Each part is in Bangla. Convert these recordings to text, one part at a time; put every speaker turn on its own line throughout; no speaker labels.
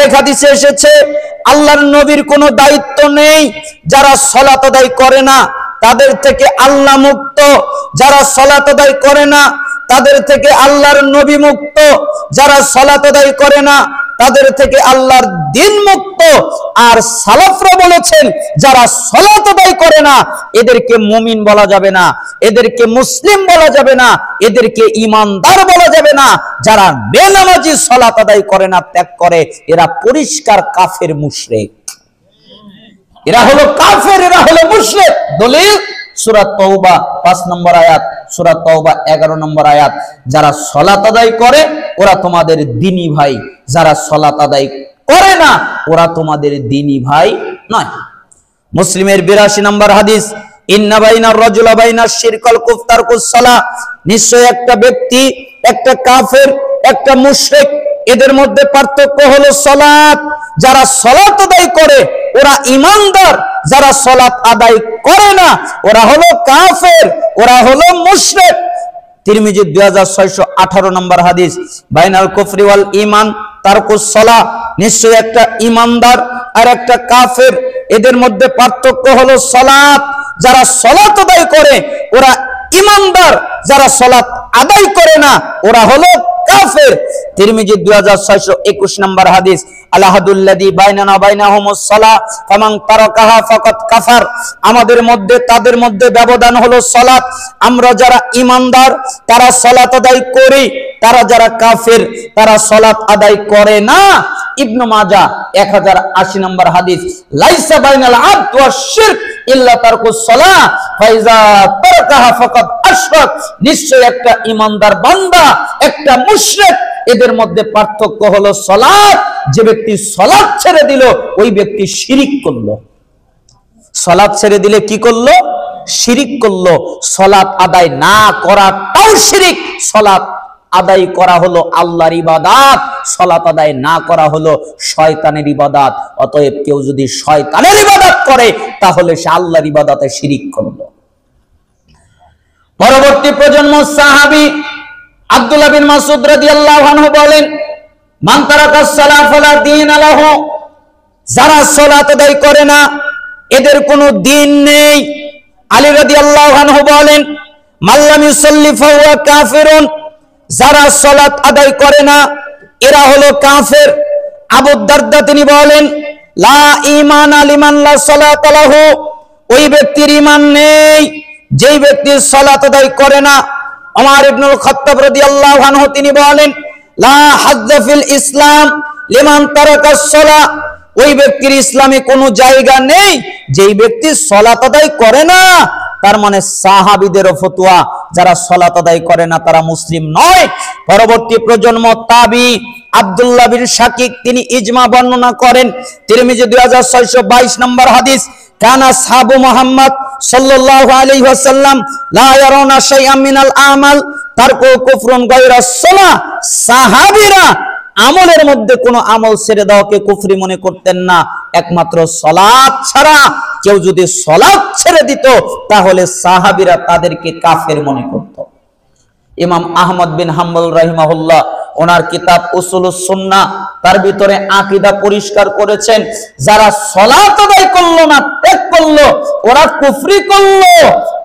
আরেক হাদিসে এসেছে আল্লাহর নবীর কোনো দায়িত্ব নেই, যারা সালাত আদায় করে না তাদের থেকে আল্লাহ মুক্ত, যারা সালাত আদায় করে না তাদের থেকে আল্লাহর নবী মুক্ত, যারা সালাত আদায় করে না তাদের থেকে আল্লাহর দ্বীন মুক্ত। আর সালাফরা বলেছেন যারা সালাত আদায় করে না এদেরকে মুমিন বলা যাবে না, এদেরকে মুসলিম বলা যাবে না, এদেরকে ঈমানদার বলা যাবে না। যারা বেনামাজি সালাত আদায় করে না, ত্যাগ করে, এরা পরিষ্কার কাফের মুশরিক, এরা হলো কাফের, এরা হলো মুশরিক। দলিল সূরা তাওবা 5 নম্বর আয়াত, সূরা তাওবা 11 নম্বর আয়াত। যারা সালাত আদায় করে ওরা তোমাদের দ্বীনী ভাই, যারা সালাত আদায় করে না ওরা তোমাদের দ্বীনী ভাই নয়। মুসলিমের 82 নম্বর হাদিস, ইন্না বাইনার রাজুলা বাইনাশ শিরকাল কুফতারকুস সালাহ, নিশ্চয় একটা ব্যক্তি, একটা কাফের, একটা মুশরিক, এদের মধ্যে পার্থক্য হলো সালাত। যারা সালাত আদায় করে ওরা ঈমানদার, যারা সালাত আদায় করে না ওরা হলো কাফের, ওরা হলো মুশরিক। তিরমিজি 2618 নম্বর হাদিস, বাইনাল কুফরি ওয়াল ঈমান তারকুস সালাহ, নিশ্চয় একটা ঈমানদার আর একটা কাফের, এদের মধ্যে পার্থক্য হলো সালাত। যারা সালাত আদায় করে ওরা ঈমানদার, যারা সালাত আদায় করে না ওরা হলো কাফের। তিরমিজি 2621 নম্বর হাদিস, আলাহাদুল্লাযী বাইনানা বাইনাহুমুস সালাহ ফামান তারাকাহা ফাকাদ কাফার, আমাদের মধ্যে তাদের মধ্যে ব্যবধান হলো সালাত। আমরা যারা ঈমানদার তারা সালাত আদায় করি, তারা যারা কাফের তারা সালাত আদায় করে না। ইবনে মাজাহ 1080 নম্বর হাদিস, লাইসা বাইনাল আবদ ওয়াশ শিরক ইল্লা তারকুস সালাহ ফাইজা তারাকাহা ফাকাদ আশরাক, নিশ্চয় একটা ঈমানদার বান্দা, একটা মুশরিক, এদের মধ্যে পার্থক্য হলো সালাত। যে ব্যক্তি সালাত ছেড়ে দিল ওই ব্যক্তি শিরিক করলো। সালাত ছেড়ে দিলে কি করলো? শিরিক করলো। সালাত আদায় না করাটাও শিরিক। সালাত আদায় করা হলো আল্লাহর ইবাদত, সালাত আদায় না করা হলো শয়তানের ইবাদত। অতএব কেউ যদি শয়তানের ইবাদত করে তাহলে সে আল্লাহর ইবাদতে শিরিক করলো। পরবর্তী প্রজন্ম সাহাবী আব্দুল্লাহ বিন মাসউদ রাদিয়াল্লাহু আনহু বলেন, মান তারাকাস সালাহ ফালা দীন লাহু, যারা সালাত আদায় করে না এদের কোনো দ্বীন নেই। আলী রাদিয়াল্লাহু আনহু বলেন, মাল্লাম ইউসাল্লি ফাহুয়া কাফিরুন, যারা সালাত আদায় করে না এরা হলো কাফের। আবু দারদা তিনি বলেন, লা ঈমান লিমান লা সালাত লাহু, ওই ব্যক্তির ঈমান নেই যেই ব্যক্তি সালাত আদায় করে না। ওমর ইবনুল খাত্তাব রাদিয়াল্লাহু আনহু তিনি বলেন, লা হাজ্জা ফিল ইসলাম লিমান তারাকাস সালাহ, ওই ব্যক্তির ইসলামে কোনো জায়গা নেই যেই ব্যক্তি সালাত আদায় করে না। তার মানে সাহাবীদেরও ফতোয়া, যারা সালাত আদায় করে না তারা মুসলিম নয়। পরবর্তী প্রজন্ম তাবি আব্দুল্লাহ বিন শাকিক তিনি ইজমা বর্ণনা করেন। তিরমিজি 2622 নম্বর হাদিস, কানা সাহাবু মুহাম্মদ সাল্লাল্লাহু আলাইহি ওয়াসাল্লাম লা ইয়ারাউনা শাইআম মিনাল আমাল তারকু কুফরুন গায়রাস সালাহ, সাহাবীরা আমলের মধ্যে কোন আমল ছেড়ে দেওয়াকে কুফরি মনে করতেন না, একমাত্র সালাত ছাড়া। কেউ যদি সালাত ছেড়ে দিত তাহলে সাহাবীরা তাদেরকে কাফের মনে করত। ইমাম আহমদ বিন হাম্বল রাহিমাহুল্লাহ ওনার কিতাব উসুলুস সুন্নাহ তার ভিতরে আকীদা পরিষ্কার করেছেন, যারা সালাত আদায় করলো না, ত্যাগ করলো, ওরা কুফরি করলো।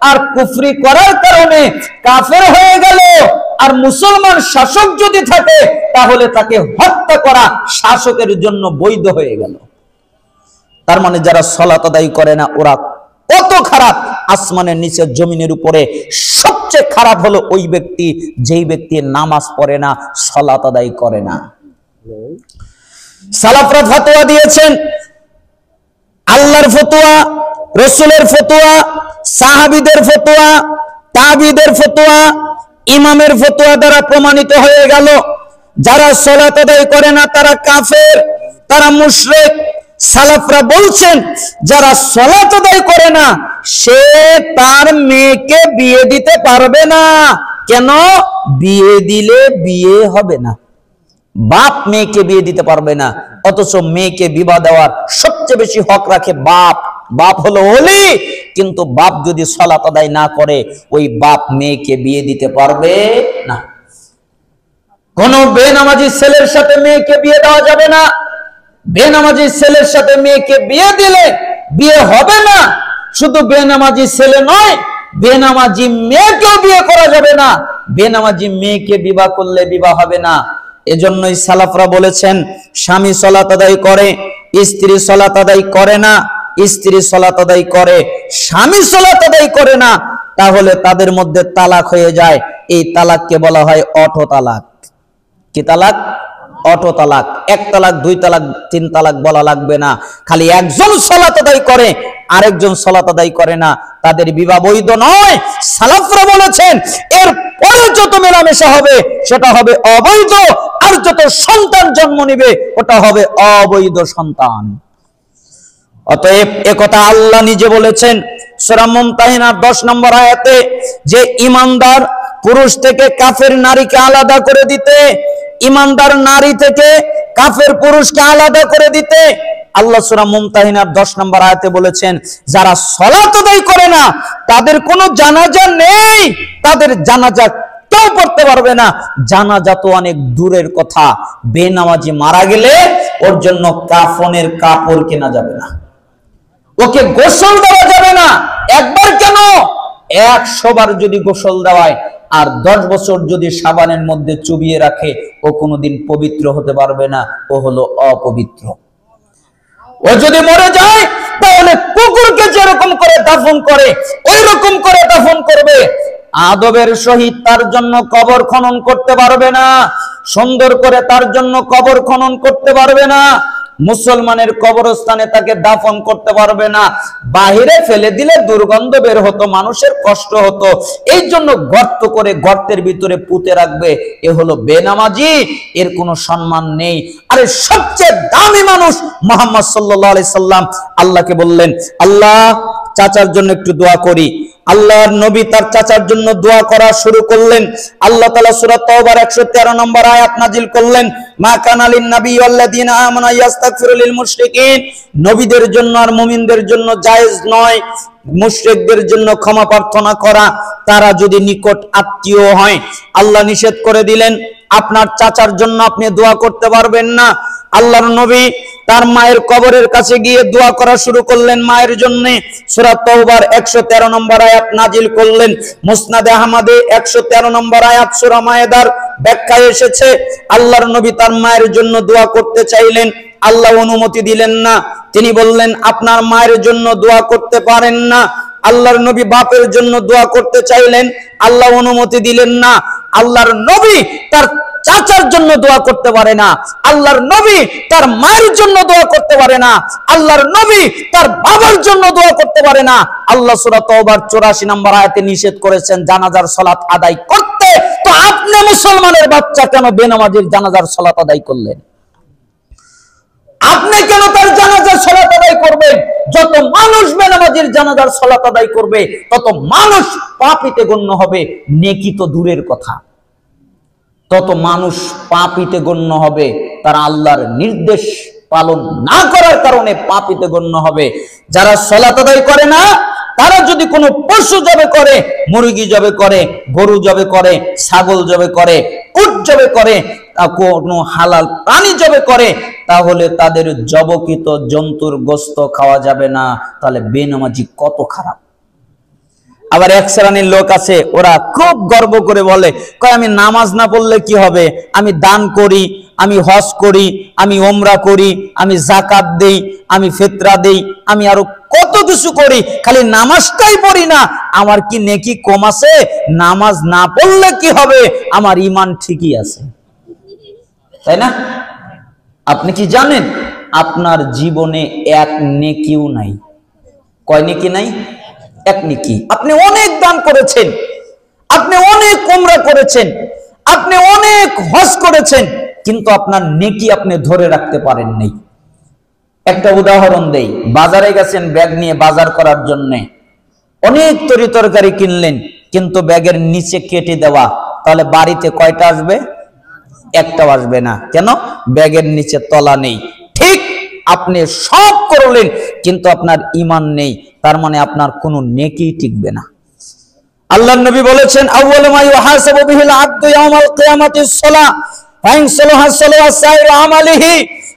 আর কুফরি করার কারণে কাফের হয়ে গেল। আর মুসলমান শাসক যদি থাকে তাহলে তাকে হত্যা করা শাসকের জন্য বৈধ হয়ে গেল। তার মানে যারা সালাত আদায় করে না ওরা কত খারাপ! আসমানের নিচে জমিনের উপরে সবচেয়ে খারাপ হলো ওই ব্যক্তি যেই ব্যক্তি নামাজ পড়ে না, সালাত আদায় করে না। সালাফরা ফতোয়া দিয়েছেন, আল্লাহর ফতোয়া, রাসূলের ফতোয়া, সাহাবীদের ফতোয়া, তাবিঈদের ফতোয়া, ইমামের ফতোয়া দ্বারা প্রমাণিত হয়ে গেল যারা সালাত আদায় করে না তারা কাফের, তারা মুশরিক। সালাফরা বলছেন যারা সালাত আদায় করে না সে তার মেয়েকে বিয়ে দিতে পারবে না। কেন? বিয়ে দিলে বিয়ে হবে না। বাপ মেয়েকে বিয়ে দিতে পারবে না, অথচ মেয়েকে বিবাহ দেওয়ার সবচেয়ে বেশি হক রাখে বাপ। বাপ হলো ওলি, কিন্তু বাপ যদি সালাত আদায় না করে ওই বাপ মেয়েকে বিয়ে দিতে পারবে না। কোন বেনামাজি ছেলের সাথে মেয়েকে বিয়ে দেওয়া যাবে না। বেনামাজি ছেলের সাথে মেয়েকে বিয়ে দিলে বিয়ে হবে না। শুধু বেনামাজি ছেলে নয়, বেনামাজি মেয়েকেও বিয়ে করা যাবে না। বেনামাজি মেয়েকে বিবাহ করলে বিবাহ হবে না। এজন্যই সালাফরা বলেছেন, স্বামী সালাত আদায় করে, স্ত্রী সালাত আদায় করে না। স্ত্রী সালাত আদায় করে, স্বামী সালাত আদায় করে না, তাহলে তাদের মধ্যে তালাক হয়ে যায়। এই তালাককে বলা হয় অটো তালাক। কি তালাক? অটো তালাক। এক তালাক, দুই তালাক, তিন তালাক বলা লাগবে না। খালি একজন সালাত আদায় করে, আরেকজন সালাত আদায় করে না, তাদের বিবাহ বৈধ নয়। সালাফরা বলেছেন এর পরে যত মেলামেশা হবে সেটা হবে অবৈধ, আর যত সন্তান জন্ম নেবে ওটা হবে অবৈধ সন্তান। অতএব একথা আল্লাহ নিজে বলেছেন সূরা মুমতাহিনার 10 নম্বর আয়াতে, যে ইমানদার পুরুষ থেকে কাফের নারীকে আলাদা করে দিতে, ইমানদার নারী থেকে কাফের পুরুষকে আলাদা করে দিতে আল্লাহ সূরা মুমতাহিনার 10 নম্বর আয়াতে বলেছেন, যারা সালাত আদায় করে না তাদের কোনো জানাজা নেই, তাদের জানাজা কেউ পড়তে পারবে না। জানাজা তো অনেক দূরের কথা, বেনামাজি মারা গেলে ওর জন্য কাফনের কাপড় কেনা যাবে না, ওকে গোসল দেওয়া যাবে না। একবার কেন, 100 বার যদি গোসল দেওয়ায় আর 10 বছর যদি সাবানের মধ্যে চুবিয়ে রাখে, ও কোনোদিন পবিত্র হতে পারবে না, ও হলো অপবিত্র। ও যদি মরে যায় তাহলে কুকুরকে যেরকম করে দাফন করে ওই রকম করে দাফন করবে। আদবের সহিত তার জন্য কবর খনন করতে পারবে না, সুন্দর করে তার জন্য কবর খনন করতে পারবে না, মুসলমানের কবরস্থানে তাকে দাফন করতে পারবে না। বাহিরে ফেলে দিলে দুর্গন্ধ বের হতো, মানুষের কষ্ট হতো, এই জন্য গর্ত করে গর্তের ভিতরে পুঁতে রাখবে। এ হলো বেনামাজি, এর কোনো সম্মান নেই। আরে সবচেয়ে দামি মানুষ মুহাম্মদ সাল্লাল্লাহু আলাইহি সাল্লাম আল্লাহকে বললেন, আল্লাহ চাচার জন্য একটু দোয়া করি। আল্লাহর নবী তার চাচার জন্য দোয়া করা শুরু করলেন। আল্লাহ তাআলা সূরা তাওবার 113 নম্বর আয়াত নাজিল করলেন, মা কানা লিন নাবী ওয়াল্লাযিনা আমানু ইয়াস্তাগফিরু লিল মুশরিকিন, নবীদের জন্য আর মুমিনদের জন্য জায়েজ নয় মুশরিকদের জন্য ক্ষমা প্রার্থনা করা, তারা যদি নিকট আত্মীয় হয়। আল্লাহ নিষেধ করে দিলেন, আপনার চাচার জন্য আপনি দোয়া করতে পারবেন না। আল্লাহর নবী তার মায়ের কবরের কাছে গিয়ে দোয়া করা শুরু করলেন মায়ের জন্য। সূরা তাওবার 113 নম্বর আয়াত নাজিল করলেন। মুসনাদে আহমদে 113 নম্বর আয়াত সূরা মায়েদার ব্যাখ্যায় এসেছে, আল্লাহর নবী তার মায়ের জন্য দোয়া করতে চাইলেন, আল্লাহ অনুমতি দিলেন না। তিনি বললেন, আপনার মায়ের জন্য দোয়া করতে পারেন না। আল্লাহর নবী বাপের জন্য দোয়া করতে চাইলেন, আল্লাহ অনুমতি দিলেন না। আল্লাহর নবী তার চাচার জন্য দোয়া করতে পারে না, আল্লাহর নবী তার মায়ের জন্য দোয়া করতে পারে না, আল্লাহর নবী তার বাবার জন্য দোয়া করতে পারে না। আল্লাহ সূরা তাওবার 84 নম্বর আয়াতে নিষেধ করেছেন জানাজার সালাত আদায় করতে। তো আপনি মুসলমানের বাচ্চা কেন বেনামাজির জানাজার সালাত আদায় করলেন? আপনি কেন তার জানাজার সালাত আদায় করবেন? যত মানুষ বেনামাজির জানাজার সালাত আদায় করবে তত মানুষ পাপীতে গণ্য হবে, নেকি তো দূরের কথা। তত মানুষ পাপীতে গণ্য হবে, তারা আল্লাহর নির্দেশ পালন না করার কারণে পাপীতে গণ্য হবে। যারা সালাত আদায় করে না, তারা যদি কোনো পশু জবে করে, মুরগি জবে করে, গরু জবে করে, ছাগল জবে করে, উট জবে করে, কোনো হালাল প্রাণী জবে করে, তাহলে তাদের জবকৃত জন্তুর গোশত খাওয়া যাবে না। তাহলে বেনামাজি কত খারাপ। আবার এক শ্রেণীর লোক আছে, ওরা খুব গর্ব করে বলে, কয় আমি নামাজ না পড়লে কি হবে, আমি দান করি, আমি হজ করি, আমি ওমরা করি, আমি যাকাত দেই, আমি ফিতরা দেই, আমি আরো কত কিছু করি, খালি নামাজটাই পড়ি না, আমার কি নেকি কম আছে? নামাজ না পড়লে কি হবে, আমার ঈমান ঠিকই আছে, তাই না? আপনি কি জানেন আপনার জীবনে এক নেকিও নাই? কয় নেকি নাই? এক নেকি। আপনি অনেক দান করেছেন, আপনি অনেক ওমরা করেছেন, আপনি অনেক হজ করেছেন, কিন্তু আপনার নেকি আপনি ধরে রাখতে পারেন নাই। একটা উদাহরণ দেই, বাজারে গেছেন ব্যাগ নিয়ে বাজার করার জন্য, অনেক তরি তরকারি কিনলেন, কিন্তু ব্যাগের নিচে কেটে দেওয়া, তাহলে বাড়িতে কয়টা আসবে? একটাও আসবে না। কেন? ব্যাগের নিচে তলা নেই। ঠিক আপনি সব করলেন কিন্তু আপনার ঈমান নেই, তার মানে আপনার কোনো নেকি টিকবে না। আল্লাহর নবী বলেছেন, আউয়ালু মা ইউহাসাবু বিহিল আবদু ইয়াউমাল কিয়ামাতিস সালাহ ফাইন সালাহা সালাহা সাইরু আমালিহি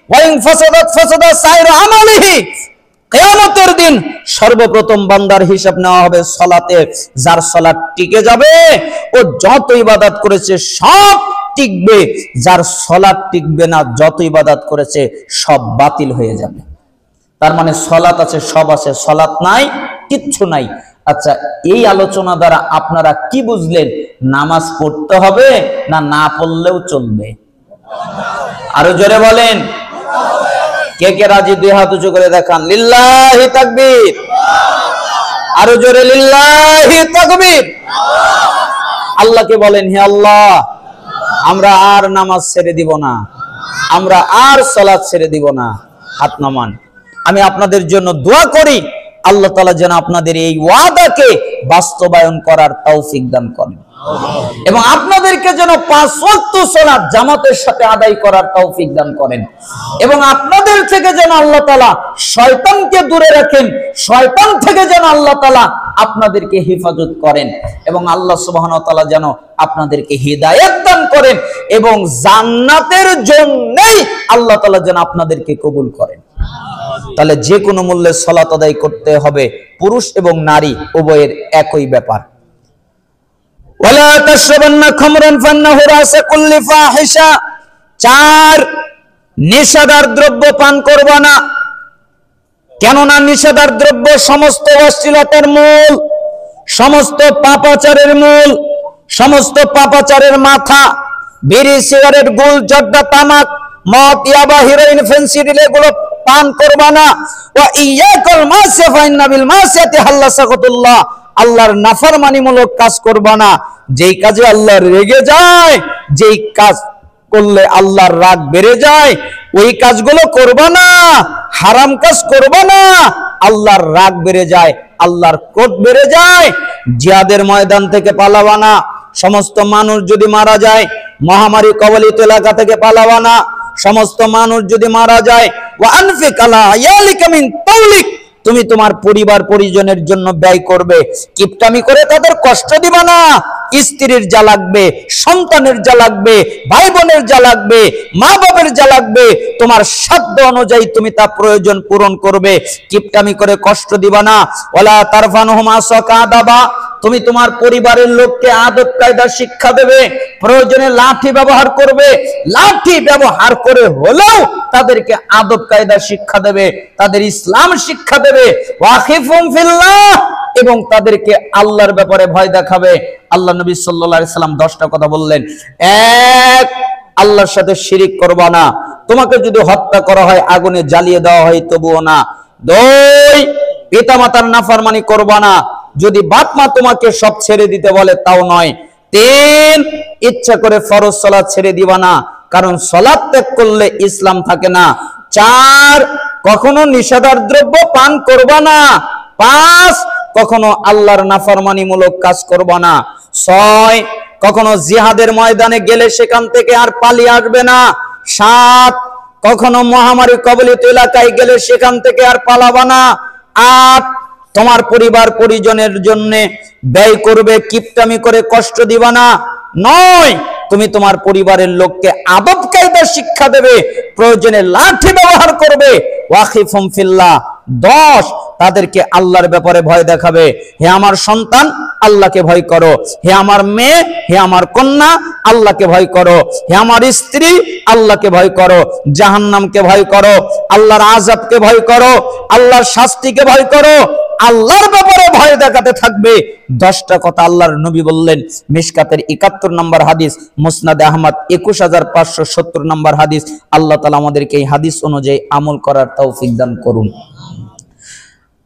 ওয়া ইন ফাসাদাত ফাসাদা সাইরু আমালিহি। কিয়ামতের দিন সর্বপ্রথম বান্দার হিসাব নেওয়া হবে সালাতে। যার সালাত টিকে যাবে ও যত ইবাদত করেছে সব টিকবে, যার সালাত টিকবে না যত ইবাদত করেছে সব বাতিল হয়ে যাবে। তার মানে সালাত আছে সব আছে, সালাত নাই কিচ্ছু নাই। আচ্ছা, এই আলোচনা দ্বারা আপনারা কি বুঝলেন? নামাজ পড়তে হবে না না পড়লেও চলবে? আরো জোরে বলেন। কে কে রাজি? দুই হাত উঁচু করে দেখান। লিল্লাহি তাকবীর। আরো জোরে লিল্লাহি তাকবীর। আল্লাহকে বলেন, হে আল্লাহ, আমরা আর নামাজ ছেড়ে দিব না, আমরা আর সালাত ছেড়ে দিব না। হাত নামান। আমি আপনাদের জন্য দোয়া করি আল্লাহ তাআলা যেন আপনাদের এই ওয়াদাকে বাস্তবায়ন করার তৌফিক দান করেন এবং আপনাদেরকে যেন 5 ওয়াক্ত সালাত জামাতের সাথে আদায় করার তৌফিক দান করেন এবং আপনাদের থেকে যেন আল্লাহ তাআলা শয়তানকে দূরে রাখেন, শয়তান থেকে যেন আল্লাহ তাআলা আপনাদেরকে হেফাজত করেন এবং আল্লাহ সুবহানাহু ওয়া তাআলা যেন আপনাদেরকে হিদায়াত দান করেন এবং জান্নাতের জন্যই আল্লাহ তাআলা যেন আপনাদেরকে কবুল করেন। তাহলে যে কোনো মূল্যে সালাত আদায় করতে হবে, পুরুষ এবং নারী উভয়ের একই ব্যাপার। ওয়ালা তাশরাবান্না খামরান ফান্নাহু রাসা কুল্লি ফাহিশা। 4, নেশাদার দ্রব্য পান করবা না, কেননা নেশাদার দ্রব্য সমস্ত অশ্লীলতার মূল, সমস্ত পাপাচারের মূল, সমস্ত পাপাচারের মাথা। বিড়ি, সিগারেট, গুল, জর্দা, তামাক, মদ, ইয়াবা, হেরোইন, ফেন্সিডিল এগুলো পান করবা না। ওয়া ইয়াকুল মাসিয়া ফাইন্না বিল মাসিয়াতি হাল্লাসাকুল্লাহ। আল্লাহর নাফরমানিমূলক কাজ করবা না, যেই কাজে আল্লাহ রেগে যায়, যেই কাজ করলে আল্লাহর রাগ বেড়ে যায় ওই কাজগুলো করবা না। হারাম কাজ করবা না, আল্লাহর রাগ বেড়ে যায়, আল্লাহর ক্রোধ বেড়ে যায়। জিহাদের ময়দান থেকে পালাবা না। সমস্ত মানুষ যদি মারা যায়, মহামারী কবলিত এলাকা থেকে পালাবা না। সমস্ত মানুষ যদি মারা যায়, ওয়া আনফিক আলা ইয়ালিকা মিন তাওলিক, তুমি তোমার পরিবার পরিজনের জন্য ব্যয় করবে। কিপটামি করে তাদের কষ্ট দিবা না। স্ত্রীর যা লাগবে, সন্তানের যা লাগবে, ভাই বোনের যা লাগবে, মা বাবার যা লাগবে, তোমার সাধ্য অনুযায়ী তুমি তা প্রয়োজন পূরণ করবে। কিপটামি করে কষ্ট দিবা না। ওয়ালা তারফানুহুমা সাকাদাবা, তুমি তোমার পরিবারের লোককে আদব কায়দা শিক্ষা দেবে। প্রয়োজনে লাঠি ব্যবহার করবে, লাঠি ব্যবহার করে হলেও তাদেরকে আদব কায়দা শিক্ষা দেবে, তাদের ইসলাম শিক্ষা দেবে। ওয়াখিফুম ফিল্লাহ, এবং তাদেরকে আল্লাহর ব্যাপারে ভয় দেখাবে। আল্লাহ নবী সাল্লাল্লাহু আলাইহি সাল্লাম 10টা কথা বললেন। 1, আল্লাহর সাথে শিরিক করবা না। তোমাকে যদি হত্যা করা হয়, আগুনে জ্বালিয়ে দেওয়া হয় তবুও না। 2, পিতামাতার নাফরমানি করবা না। যদি বাপ মা তোমাকে সব ছেড়ে দিতে বলে তাও নয়। 3, ইচ্ছা করে ফরজ সালাত ছেড়ে দিবা না, কারণ সালাত ত্যাগ করলে ইসলাম থাকে না। 4, কখনো নিষেধার দ্রব্য পান করবা না। 5, কখনো আল্লাহর নাফরমানিমূলক কাজ করবা না। 6, কখনো জিহাদের ময়দানে গেলে সেখান থেকে আর পালিয়ে আসবে না। 7, কখনো মহামারী কবলিত এলাকায় গেলে সেখান থেকে আর পালাবা না। 8, তোমার পরিবার পরিজনের জন্য ব্যয় করবে, কিপটামি করে কষ্ট দিবা না। 9, তুমি তোমার পরিবারের লোককে আদব কায়দা শিক্ষা দেবে, প্রয়োজনে লাঠি ব্যবহার করবে। ওয়াখিফুম ফিল্লাহ। 10, তাদেরকে আল্লাহর ব্যাপারে ভয় দেখাবে। হে আমার সন্তান, আল্লাহকে ভয় করো। হে আমার মেয়ে, হে আমার কন্যা, আল্লাহকে ভয় করো। হে আমার স্ত্রী, আল্লাহকে ভয় করো। জাহান্নামকে ভয় করো, আল্লাহর আযাবকে ভয় করো, আল্লাহর শাস্তিকে ভয় করো। আল্লাহর ব্যাপারে ভয় দেখাতে থাকবে। 10টা কথা আল্লাহর নবী বললেন। মিশকাতের 71 নম্বর হাদিস, মুসনাদে আহমদ 21570 নম্বর হাদিস। আল্লাহ তাআলা আমাদেরকে এই হাদিস অনুযায়ী আমল করার তৌফিক দান করুন।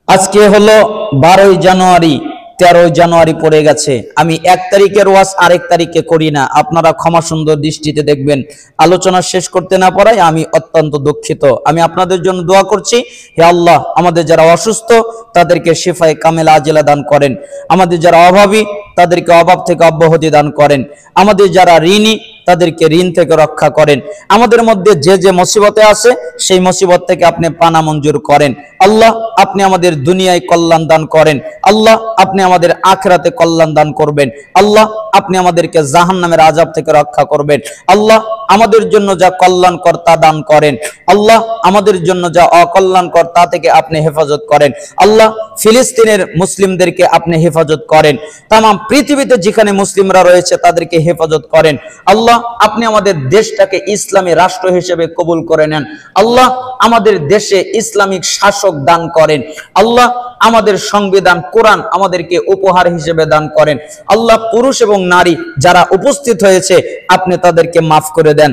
আজকে হলো 12 জানুয়ারি, 13 জানুয়ারি পড়ে গেছে। আমি 1 তারিখের ওয়াজ আরেক তারিখে করি না, আপনারা ক্ষমা সুন্দর দৃষ্টিতে দেখবেন। আলোচনা শেষ করতে না পারায় আমি অত্যন্ত দুঃখিত। আমি আপনাদের জন্য দোয়া করছি, হে আল্লাহ, আমাদের যারা অসুস্থ তাদেরকে শিফায়ে কামেলা আজেলা দান করেন। আমাদের যারা অভাবী তাদেরকে অভাব থেকে অব্যাহতি দান করেন। আমাদের যারা ঋণী তাদেরকে ঋণ থেকে রক্ষা করেন। আমাদের মধ্যে যে যে মুসিবতে আছে সেই মুসিবত থেকে আপনি পানা মঞ্জুর করেন। আল্লাহ আপনি আমাদের দুনিয়ায় কল্যাণ দান করেন। আল্লাহ আপনি আমাদের আখিরাতে কল্যাণ দান করবেন। আল্লাহ আপনি আমাদেরকে জাহান্নামের আযাব থেকে রক্ষা করবেন। আল্লাহ আমাদের জন্য যা কল্যাণকর তা দান করেন। আল্লাহ আমাদের জন্য যা অকল্যাণকর তা থেকে আপনি হেফাজত করেন। আল্লাহ ফিলিস্তিনের মুসলিমদেরকে আপনি হেফাজত করেন। তাম পৃথিবীতে যেখানে মুসলিমরা রয়েছে তাদেরকে হেফাজত করেন। আল্লাহ আপনি আমাদের দেশটাকে ইসলামী রাষ্ট্র হিসেবে কবুল করে নেন। আল্লাহ আমাদের দেশে ইসলামিক শাসক দান করেন। আল্লাহ আমাদের সংবিধান কোরআন আমাদেরকে উপহার হিসেবে দান করেন। আল্লাহ পুরুষ এবং নারী যারা উপস্থিত হয়েছে আপনি তাদেরকে মাফ করে দেন।